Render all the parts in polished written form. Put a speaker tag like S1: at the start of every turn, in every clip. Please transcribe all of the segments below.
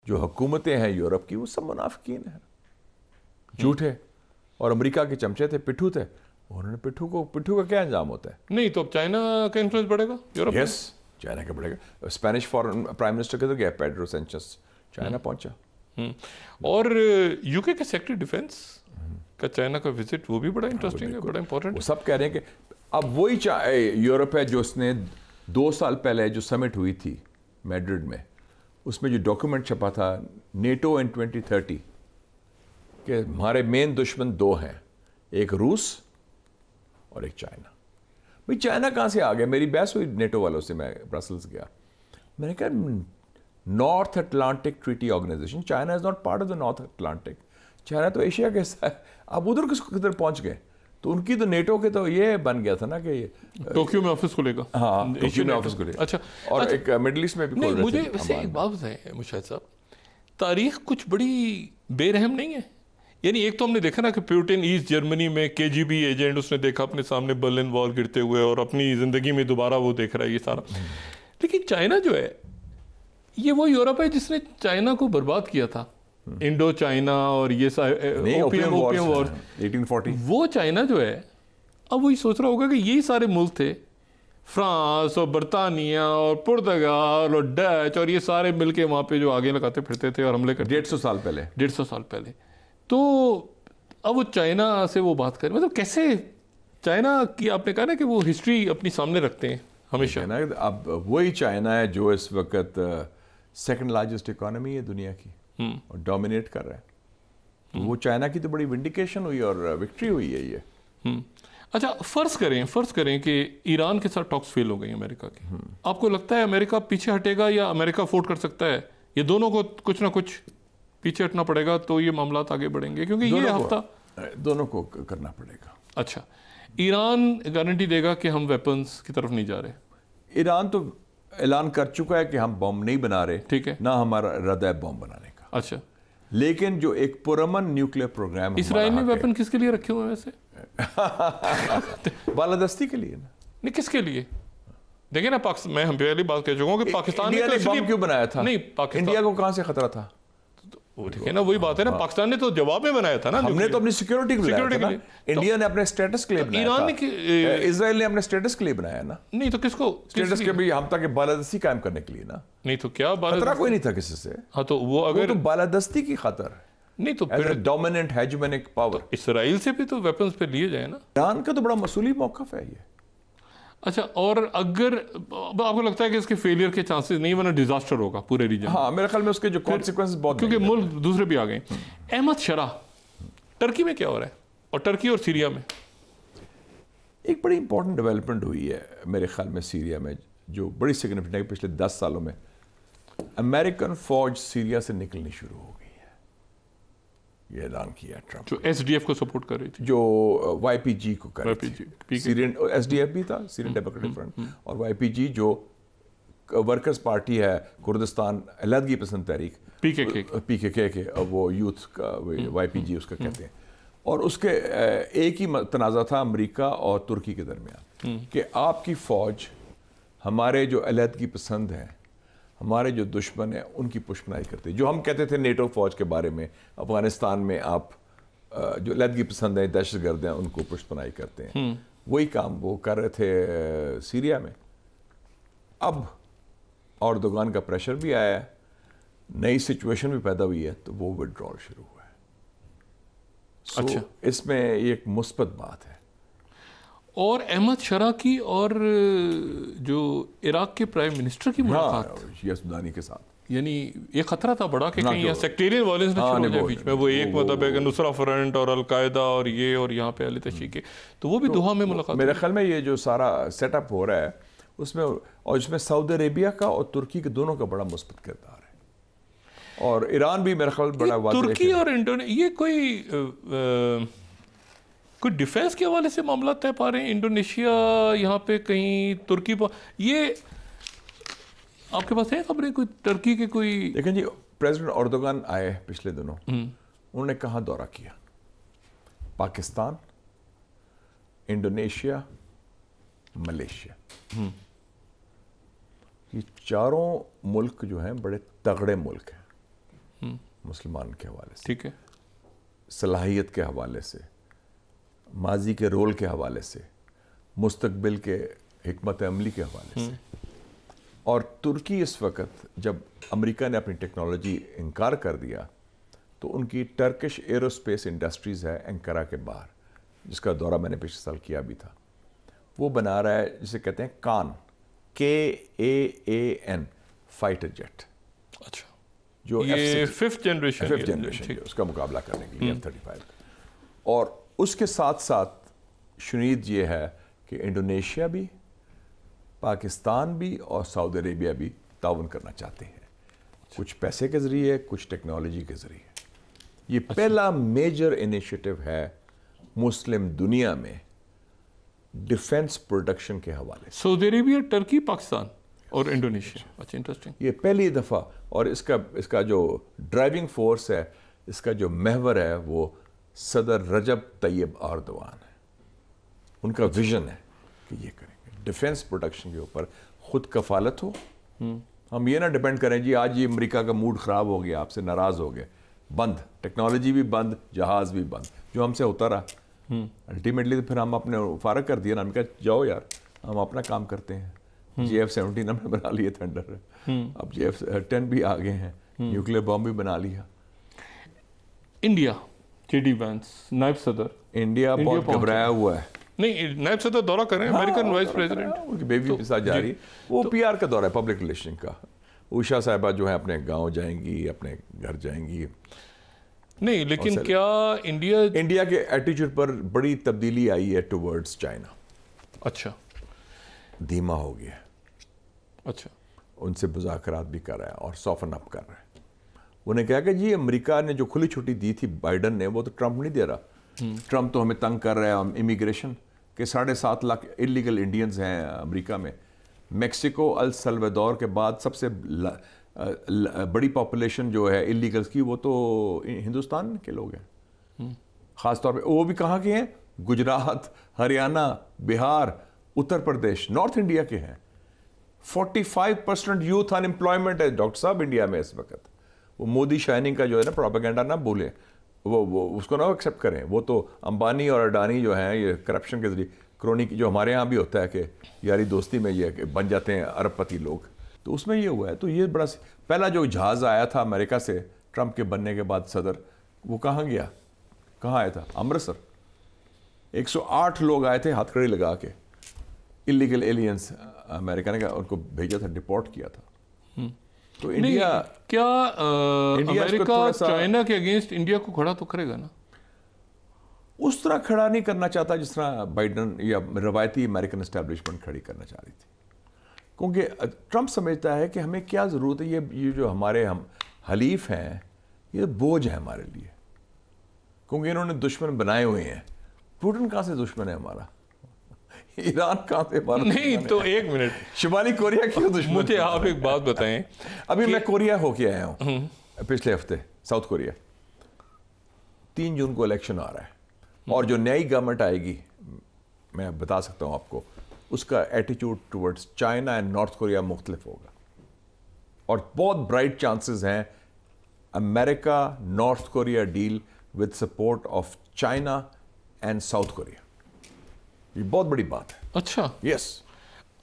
S1: جو حکومتیں ہیں یورپ کی وہ سب منافقین ہیں, جھوٹے, اور امریکہ کے چمچے تھے, پٹھو تھے. انہوں نے پٹھو کا کیا انجام ہوتا ہے؟
S2: نہیں تو اب چائنا کا انفلوئنس بڑھے گا یورپ میں؟
S1: یس, چائنا کا بڑھے گا. اسپینش فارن پرائم منسٹر کدھر گیا؟ پیڈرو سینچس چائنا پہنچا.
S2: اور یو کے سیکرٹری ڈیفنس کا چائنا کا وزٹ وہ بھی بڑا انٹرسٹنگ ہے, بڑا امپورٹنٹ.
S1: وہ سب کہہ رہے ہیں کہ اب وہی یورپ ہے جو اس نے 2 سال پہلے جو سمٹ ہوئی تھی میڈرڈ میں, اس میں جو ڈاکیومنٹ چھپا تھا نیٹو ان 2030 کہ ہمارے مین دشمن 2 ہیں, ایک روس اور ایک چائنا. بھئی چائنا کہاں سے آ گیا؟ میری بحث ہوئی نیٹو والوں سے, میں برسلز گیا, میں نے کہا North Atlantic Treaty Organization, China is not part of the North Atlantic, China تو ایشیا کا حصہ ہے. اب ادھر کدھر پہنچ گئے؟ تو ان کی تو نیٹو کے تو یہ بن گیا تھا نا کہ
S2: ٹوکیو میں آفس کھلے گا.
S1: ہاں, ٹوکیو میں آفس کھلے.
S2: اچھا,
S1: اور ایک مڈل ایسٹ میں بھی کھول رہے تھے.
S2: مجھے ویسے ایک بات بتائیں مشاہد صاحب, تاریخ کچھ بڑی بے رحم نہیں ہے؟ یعنی ایک تو ہم نے دیکھا نا کہ پیوٹن ایسٹ جرمنی میں KGB ایجنٹ, اس نے دیکھا اپنے سامنے برلن وال گرتے ہوئے اور اپنی زندگی میں دوبارہ وہ دیکھ رہا ہے یہ سارا. لیکن چائنا جو ہے یہ وہ یورپ ہے جس نے چائنا کو برباد کیا تھا, انڈو چائنا اور یہ اوپیم وار
S1: 1840.
S2: وہ چائنا جو ہے اب وہی سوچ رہا ہوگا کہ یہی سارے ملک تھے, فرانس اور برطانیہ اور پرتگال اور ڈچ اور یہ سارے مل کے وہاں پہ جو آگے لگاتے پھرتے تھے اور حملے کرتے
S1: 150 سال پہلے.
S2: 150 سال پہلے. تو اب وہ چائنا سے وہ بات کریں, مطلب کیسے چائنا کی آپ نے کہا نا کہ وہ ہسٹری اپنی سامنے رکھتے ہیں ہمیشہ.
S1: اب وہی چائنا ہے جو اس وقت سیکنڈ لارجسٹ اکانومی ہے دنیا کی اور ڈومینیٹ کر رہا ہے. وہ چائنا کی تو بڑی ونڈیکیشن ہوئی اور وکٹری ہوئی ہے یہ.
S2: اچھا, فرض کریں کہ ایران کے ساتھ ٹاکس فیل ہو گئی امریکہ کی, آپ کو لگتا ہے امریکہ پیچھے ہٹے گا یا امریکہ افورڈ کر سکتا ہے, یہ دونوں کو کچھ نہ کچھ پیچھے ہٹنا پڑے گا تو یہ معاملات آگے بڑھیں گے؟ کیونکہ یہ ہفتہ
S1: دونوں کو کرنا پڑے گا.
S2: اچھا, ایران گارنٹی دے گا کہ ہم ویپنز کی طرف نہیں جا رہے؟
S1: ایران تو اعلان کر چکا ہے کہ ہم بم نہیں بنا رہے,
S2: ٹھیک ہے,
S1: نہ ہمارا ارادہ ہے بم بنانے کا.
S2: اچھا,
S1: لیکن جو ایک پرامن نیوکلیر پروگرام
S2: اسرائیل نے ویپن کس کے لیے رکھے ہوئے ہیں ویسے؟
S1: بالادستی کے لیے نا.
S2: نہیں, کس کے لیے؟ دیکھیں نا, میں ہم پہلی بات کہہ چکا ہوں کہ پاکستان
S1: نے بم کیوں بنایا تھا؟
S2: نہیں, پاکستان
S1: انڈیا کو کہاں سے خطرہ تھا؟
S2: ٹھیک ہے نا, وہی بات ہے نا, پاکستان نے تو جواب میں بنایا تھا نا,
S1: ہم نے تو اپنی سیکیورٹی کے لیے, انڈیا نے اپنے اسٹیٹس کے لیے بنایا تھا, اسرائیل نے اپنے اسٹیٹس کے لیے بنایا نا.
S2: نہیں تو کس کو
S1: اسٹیٹس کے بھی ہم تک بالادستی قائم کرنے کے لیے نا.
S2: نہیں تو کیا
S1: خطرہ کوئی نہیں تھا کسی سے.
S2: ہاں تو وہ اگر
S1: بالادستی کی خاطر
S2: نہیں تو پھر
S1: ڈومیننٹ ہیجمنک پاور
S2: اسرائیل سے بھی تو ویپنز پہ لیے جائیں نا.
S1: ایران کا تو بڑا مسئولی موقف ہے یہ.
S2: اچھا, اور اگر آپ کو لگتا ہے کہ اس کے فیلئر کے چانسز نہیں, ورنہ ڈیزاسٹر ہوگا پورے ریجن؟
S1: ہاں, میرے خیال میں اس کے جو کانسیکوینسز بہت,
S2: کیونکہ ملک دوسرے بھی آ گئے. احمد شرح, ٹرکی میں کیا ہو رہا ہے, اور ٹرکی اور سیریا میں
S1: ایک بڑی امپورٹنٹ ڈیولپمنٹ ہوئی ہے میرے خیال میں سیریا میں, جو بڑی سگنیفیکنٹ ہے. پچھلے 10 سالوں میں امریکن فوج سیریا سے نکلنی شروع ہو گئی ہے. یہ اعلان کیا ٹرمپ,
S2: جو SDF کو سپورٹ کر رہی تھی,
S1: جو YPG کو کر رہی تھی. سیرین SDF بھی تھا, سیرین ڈیموکریٹک فرنٹ, اور YPG جو ورکرز پارٹی ہے کردستان علیحدگی پسند تحریک, PKK کے, وہ یوتھ کا YPG اس کا کہتے ہیں. اور اس کے ایک ہی تنازع تھا امریکہ اور ترکی کے درمیان کہ آپ کی فوج ہمارے جو علیحدگی پسند ہیں, ہمارے جو دشمن ہیں, ان کی پشپنائی کرتے. جو ہم کہتے تھے نیٹو فوج کے بارے میں, افغانستان میں آپ جو علیحدگی پسند ہیں, دہشت گرد ہیں, ان کو پشپنائی کرتے ہیں. وہی کام وہ کر رہے تھے سیریا میں. اب اردوغان کا پریشر بھی آیا ہے, نئی سچویشن بھی پیدا ہوئی ہے, تو وہ وڈرال شروع ہوا ہے.
S2: اچھا,
S1: اس میں ایک مثبت بات ہے.
S2: اور احمد شرح کی اور جو عراق کے پرائم منسٹر کی ملاقات
S1: یزدانی کے ساتھ,
S2: یعنی یہ خطرہ تھا بڑا کہ کہیں یہاں سیکٹیرین وائلنس نہ شروع ہو جائے بیچ میں. وہ ایک مطلب ہے کہ نصرہ فرنٹ اور القاعدہ اور یہ, اور یہاں پہ اہل تشیع کے, تو وہ بھی دوحہ میں ملاقات.
S1: میرے خیال میں یہ جو سارا سیٹ اپ ہو رہا ہے اس میں, اور اس میں سعودی عربیہ کا اور ترکی کے دونوں کا بڑا مثبت کردار ہے, اور ایران بھی میرے خیال بڑا واضح ہے.
S2: ترکی اور یہ کوئی ڈیفینس کے حوالے سے معاملات طے پا رہے ہیں؟ انڈونیشیا یہاں پہ کہیں, ترکی پر, یہ آپ کے پاس ہے خبریں کوئی ٹرکی کے کوئی؟
S1: دیکھیں جی, پریزیڈنٹ اردوغان آئے پچھلے دنوں, انہوں نے کہاں دورہ کیا؟ Pakistan, Indonesia, Malaysia. یہ چاروں ملک جو ہیں بڑے تگڑے ملک ہیں. مسلمان کے حوالے سے،
S2: ٹھیک ہے،
S1: صلاحیت کے حوالے سے، ماضی کے رول کے حوالے سے، مستقبل کے حکمت عملی کے حوالے سے. اور ترکی اس وقت جب امریکہ نے اپنی ٹیکنالوجی انکار کر دیا تو ان کی ٹرکش ایروسپیس انڈسٹریز ہے انکارا کے باہر، جس کا دورہ میں نے پچھلے سال کیا بھی تھا. وہ بنا رہا ہے جسے کہتے ہیں کان، KAAN فائٹر جیٹ.
S2: اچھا،
S1: جو
S2: یہ ففتھ جنریشن
S1: اس کا مقابلہ کرنے کے لیے F-35. اور اس کے ساتھ ساتھ شنید یہ ہے کہ انڈونیشیا بھی، پاکستان بھی اور سعودی عربیہ بھی تعاون کرنا چاہتے ہیں، کچھ پیسے کے ذریعے، کچھ ٹیکنالوجی کے ذریعے. یہ پہلا میجر انیشیٹو ہے مسلم دنیا میں ڈیفنس پروڈکشن کے حوالے سے.
S2: سعودی عربیہ، ٹرکی، پاکستان اور انڈونیشیا. اچھا، انٹرسٹنگ.
S1: یہ پہلی دفعہ، اور اس کا جو ڈرائیونگ فورس ہے، اس کا جو محور ہے، وہ صدر رجب طیب ایردوان ہے. ان کا ویژن ہے کہ یہ کریں گے ڈیفنس پروڈکشن کے اوپر خود کفالت ہو. ہم یہ نہ ڈیپینڈ کریں جی آج یہ امریکہ کا موڈ خراب ہو گیا، آپ سے ناراض ہو گئے، بند، ٹیکنالوجی بھی بند، جہاز بھی بند، جو ہم سے ہوتا رہا. الٹیمیٹلی تو پھر ہم اپنے فارغ کر دیا نا، ہم کہا جاؤ یار ہم اپنا کام کرتے ہیں. F-17 ہم نے بنا لیے تھنڈر، اب F-10 بھی آ گئے ہیں، نیوکلیر بم بھی بنا لیا.
S2: انڈیا، JD وینس، نائب صدر
S1: انڈیا بہت گھبرایا ہوا ہے.
S2: نہیں، نائب صدر دورہ کر رہے ہیں، امریکن وائس پریزیڈنٹ،
S1: ان کی بیوی کے ساتھ جا رہی ہے. وہ PR کا دورہ ہے، پبلک ریلیشن کا. اوشا صاحبہ جو ہے اپنے گاؤں جائیں گی، اپنے گھر جائیں گی.
S2: نہیں لیکن کیا
S1: انڈیا کے ایٹیچیوڈ پر بڑی تبدیلی آئی ہے ٹورڈز چائنا.
S2: اچھا،
S1: دھیما ہو گیا.
S2: اچھا،
S1: ان سے مذاکرات بھی کر رہا ہے اور سافن اپ کر رہا ہے. انہیں کہا کہ جی امریکہ نے جو کھلی چھٹی دی تھی بائیڈن نے، وہ تو ٹرمپ نہیں دے رہا. ٹرمپ تو ہمیں تنگ کر رہا ہے. امیگریشن کے 7.5 لاکھ انلیگل انڈینز ہیں امریکہ میں. میکسیکو، السلوادور کے بعد سب سے بڑی پاپولیشن جو ہے انلیگلز کی، وہ تو ہندوستان کے لوگ ہیں. خاص طور پہ وہ بھی کہاں کے ہیں؟ گجرات، ہریانہ، بہار، اتر پردیش، نارتھ انڈیا کے ہیں. 45% یوتھ ان امپلائمنٹ ہے ڈاکٹر صاحب انڈیا میں اس وقت. وہ مودی شائننگ کا جو ہے نا پروپیگنڈا نہ بھولیں، وہ اس کو نہ ایکسیپٹ کریں. وہ تو امبانی اور اڈانی جو ہیں یہ کرپشن کے ذریعے کرونی کی، جو ہمارے ہاں بھی ہوتا ہے کہ یاری دوستی میں یہ بن جاتے ہیں ارب پتی لوگ، تو اس میں یہ ہوا ہے. تو یہ بڑا پہلا جو جہاز آیا تھا امریکہ سے ٹرمپ کے بننے کے بعد صدر، وہ کہاں گیا؟ کہاں آیا تھا؟ امرتسر. 108 لوگ آئے تھے ہاتھ کڑی لگا کے، انلیگل ایلینز. امریکہ نے ان کو بھیجا تھا، ڈپورٹ کیا تھا. تو انڈیا،
S2: کیا امریکہ چائنا کے اگینسٹ انڈیا کو کھڑا تو کرے گا نا؟
S1: اس طرح کھڑا نہیں کرنا چاہتا جس طرح بائیڈن یا روایتی امریکن اسٹیبلشمنٹ کھڑی کرنا چاہ رہی تھی. کیونکہ ٹرمپ سمجھتا ہے کہ ہمیں کیا ضرورت ہے، یہ جو ہمارے ہم حلیف ہیں یہ بوجھ ہے ہمارے لیے، کیونکہ انہوں نے دشمن بنائے ہوئے ہیں. پوٹن کہاں سے دشمن ہے ہمارا؟ ایران کہاں سے ہمارا؟
S2: نہیں تو ایک منٹ،
S1: شمالی کوریا کیوں دشمن؟
S2: مجھے آپ ایک بات بتائیں.
S1: ابھی میں کوریا ہو کے آیا ہوں پچھلے ہفتے، ساؤتھ کوریا. 3 جون کو الیکشن آ رہا ہے، اور جو نئی گورنمنٹ آئے گی میں بتا سکتا ہوں آپ کو، اس کا ایٹیچیوڈ towards China and North Korea مختلف ہوگا. اور بہت برائٹ چانسز ہیں امریکہ North Korea deal with support of China and South Korea. یہ بہت بڑی بات ہے.
S2: اچھا،
S1: یس،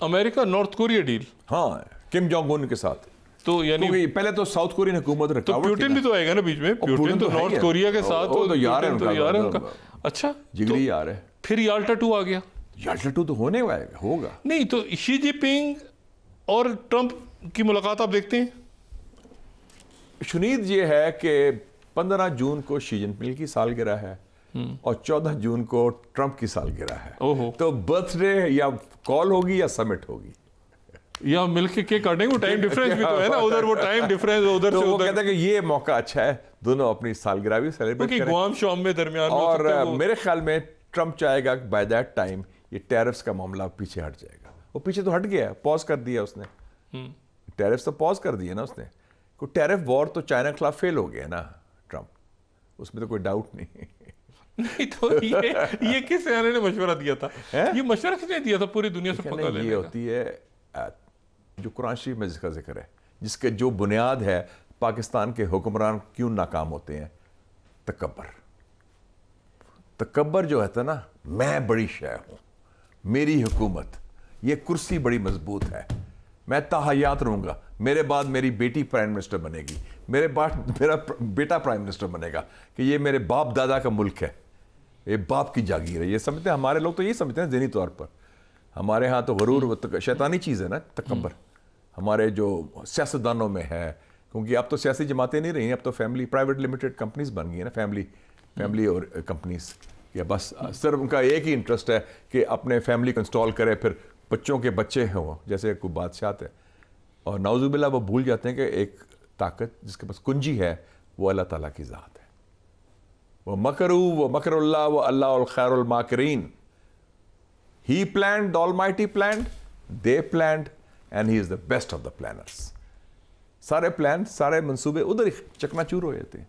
S2: امریکہ نارتھ کوریا ڈیل.
S1: ہاں، کم جونگ ان کے ساتھ.
S2: تو یعنی
S1: پہلے تو ساؤتھ کورین حکومت
S2: تو پیوٹن بھی تو آئے گا نا بیچ میں. پیوٹن تو نارتھ کوریا کے ساتھ
S1: تو یار ہے ان کا.
S2: اچھا،
S1: جگری یار ہے.
S2: پھر یالٹا 2 آ گیا.
S1: یالٹا 2 تو ہونے والا ہوگا.
S2: نہیں تو شی جن پنگ اور ٹرمپ کی ملاقات آپ دیکھتے ہیں؟
S1: شنید یہ ہے کہ 15 جون کو شی جن پنگ کی سالگرہ ہے اور 14 جون کو ٹرمپ کی سالگرہ ہے. تو برتھ ڈے یا کال ہوگی یا سمٹ ہوگی
S2: یا مل کے کیک کاٹیں گے. ٹائم ڈفرینس بھی تو ہے نا ادھر، وہ ٹائم ڈفرینس ادھر سے.
S1: وہ کہتا ہے کہ یہ موقع اچھا ہے دونوں اپنی سالگرہ بھی سیلیبریٹ کریں.
S2: گوام شام میں درمیان میں.
S1: اور میرے خیال میں ٹرمپ چاہے گا کہ بائی دیٹ ٹائم یہ ٹیرفس کا معاملہ پیچھے ہٹ جائے گا. وہ پیچھے تو ہٹ گیا ہے، پاز کر دیا اس نے. ٹیرفس تو پاز کر دیے نا اس نے. کوئی ٹیرف وار تو چائنا کے خلاف فیل ہو گیا نا ٹرمپ، اس میں تو کوئی ڈاؤٹ نہیں.
S2: نہیں تو یہ کس سیانے نے مشورہ دیا تھا؟ یہ مشورہ کس نے دیا تھا پوری دنیا سے پکا لینے کا؟
S1: یہ ہوتی ہے جو قرآن شریف میں جس کا ذکر ہے، جس کے جو بنیاد ہے پاکستان کے حکمران کیوں ناکام ہوتے ہیں؟ تکبر جو ہے نا، میں بڑی شے ہوں، میری حکومت، یہ کرسی بڑی مضبوط ہے، میں تاحیات رہوں گا، میرے بعد میری بیٹی پرائم منسٹر بنے گی، میرا بیٹا پرائم منسٹر بنے گا، کہ یہ میرے باپ دادا کا ملک ہے، یہ باپ کی جاگیر ہے. یہ سمجھتے ہیں ہمارے لوگ، تو یہ سمجھتے ہیں ذہنی طور پر. ہمارے ہاں تو غرور شیطانی چیز ہے نا تکبر، ہمارے جو سیاستدانوں میں ہے. کیونکہ اب تو سیاسی جماعتیں نہیں رہی ہیں، اب تو فیملی پرائیویٹ لمیٹڈ کمپنیز بن گئی ہیں نا، فیملی اور کمپنیز. یا بس صرف ان کا ایک ہی انٹرسٹ ہے کہ اپنے فیملی کو انسٹال کرے، پھر بچوں کے بچے ہوں جیسے کوئی بادشاہت ہے. اور نعوذ باللہ وہ بھول جاتے ہیں کہ ایک طاقت جس کے پاس کنجی ہے وہ اللہ تعالیٰ کی ذات ہے. وہ مکر اللہ و اللہ الخیر الماکرین. He planned, the Almighty planned, they planned, and he is the best of the planners. سارے پلان، سارے منصوبے ادھر ہی چکنا چور ہو جاتے ہیں.